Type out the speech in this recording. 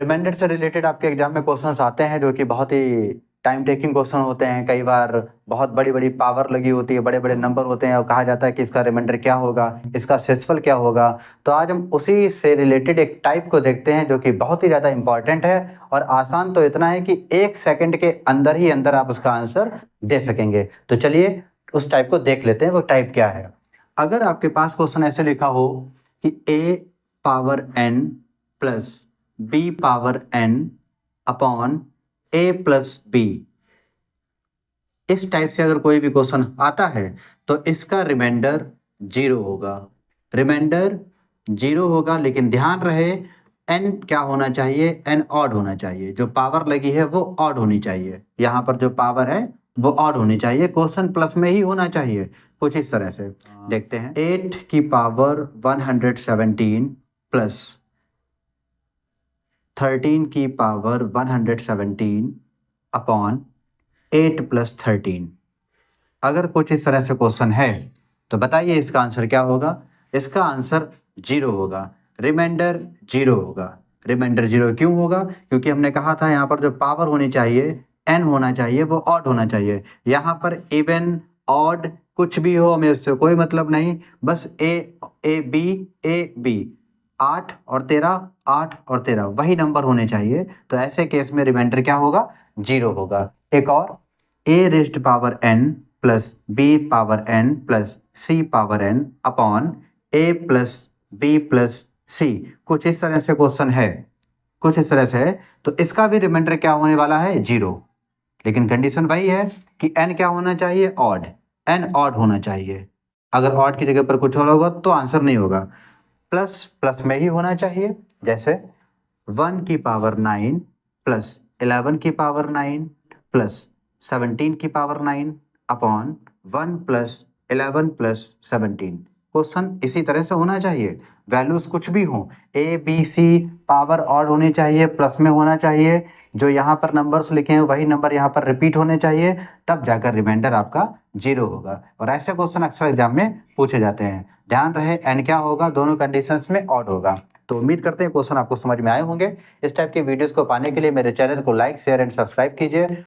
Reminder से related आपके exam में क्वेश्चंस आते हैं जो कि बहुत ही टाइम टेकिंग क्वेश्चन होते हैं। कई बार बहुत बड़ी बड़ी पावर लगी होती है, बड़े बड़े नंबर होते हैं और कहा जाता है कि इसका रिमाइंडर क्या होगा, इसका शेषफल क्या होगा। तो आज हम उसी से रिलेटेड एक टाइप को देखते हैं जो कि बहुत ही ज़्यादा इंपॉर्टेंट है और आसान तो इतना है कि 1 सेकंड के अंदर ही अंदर आप उसका आंसर दे सकेंगे। तो चलिए उस टाइप को देख लेते हैं, वो टाइप क्या है। अगर आपके पास क्वेश्चन ऐसे लिखा हो कि a power n plus b power n upon a plus b, इस टाइप से अगर कोई भी क्वेश्चन आता है तो इसका रिमाइंडर 0 होगा। रिमाइंडर 0 होगा, लेकिन ध्यान रहे n क्या होना चाहिए, n ऑड होना चाहिए। जो पावर लगी है वो ऑड होनी चाहिए। यहाँ पर जो पावर है वो ऑड होनी चाहिए, क्वेश्चन प्लस में ही होना चाहिए। कुछ इस तरह से देखते हैं। 8 की पावर 117 प्लस 13 की पावर 117 अपॉन 8 प्लस 13। अगर कुछ इस तरह से क्वेश्चन है तो बताइए इसका आंसर क्या होगा। इसका आंसर 0 होगा, रिमाइंडर 0 होगा। रिमाइंडर 0 क्यों होगा? क्योंकि हमने कहा था यहाँ पर जो पावर होनी चाहिए n होना चाहिए, वो ऑड होना चाहिए। यहाँ पर इवन ऑड कुछ भी हो, हमें उससे कोई मतलब नहीं, बस ए बी 8 और 13, 8 और 13 वही नंबर होने चाहिए। तो ऐसे केस में रिमाइंडर क्या होगा, 0 होगा। एक और, a raised power n plus b power n plus c power n upon a plus b plus c। कुछ इस तरह से क्वेश्चन है, कुछ इस तरह से है, तो इसका भी रिमाइंडर क्या होने वाला है, 0। लेकिन कंडीशन वही है कि n क्या होना चाहिए, ऑड। n ऑड होना चाहिए। अगर ऑड की जगह पर कुछ और होगा तो आंसर नहीं होगा। प्लस प्लस में ही होना चाहिए, जैसे 1 की पावर 9 प्लस 11 की पावर 9 प्लस 17 की power 9 upon 1 plus 11 plus 17। Question इसी तरह से होना चाहिए। वैल्यूज कुछ भी हो, A B C, power odd होनी चाहिए, प्लस में होना चाहिए। जो यहाँ पर नंबर्स लिखे हैं वही नंबर यहाँ पर रिपीट होने चाहिए, तब जाकर रिमाइंडर आपका 0 होगा। और ऐसे क्वेश्चन अक्सर एग्जाम में पूछे जाते हैं। ध्यान रहे n क्या होगा, दोनों कंडीशंस में ऑड होगा। तो उम्मीद करते हैं क्वेश्चन आपको समझ में आए होंगे। इस टाइप के वीडियोस को पाने के लिए मेरे चैनल को लाइक, शेयर एंड सब्सक्राइब कीजिए।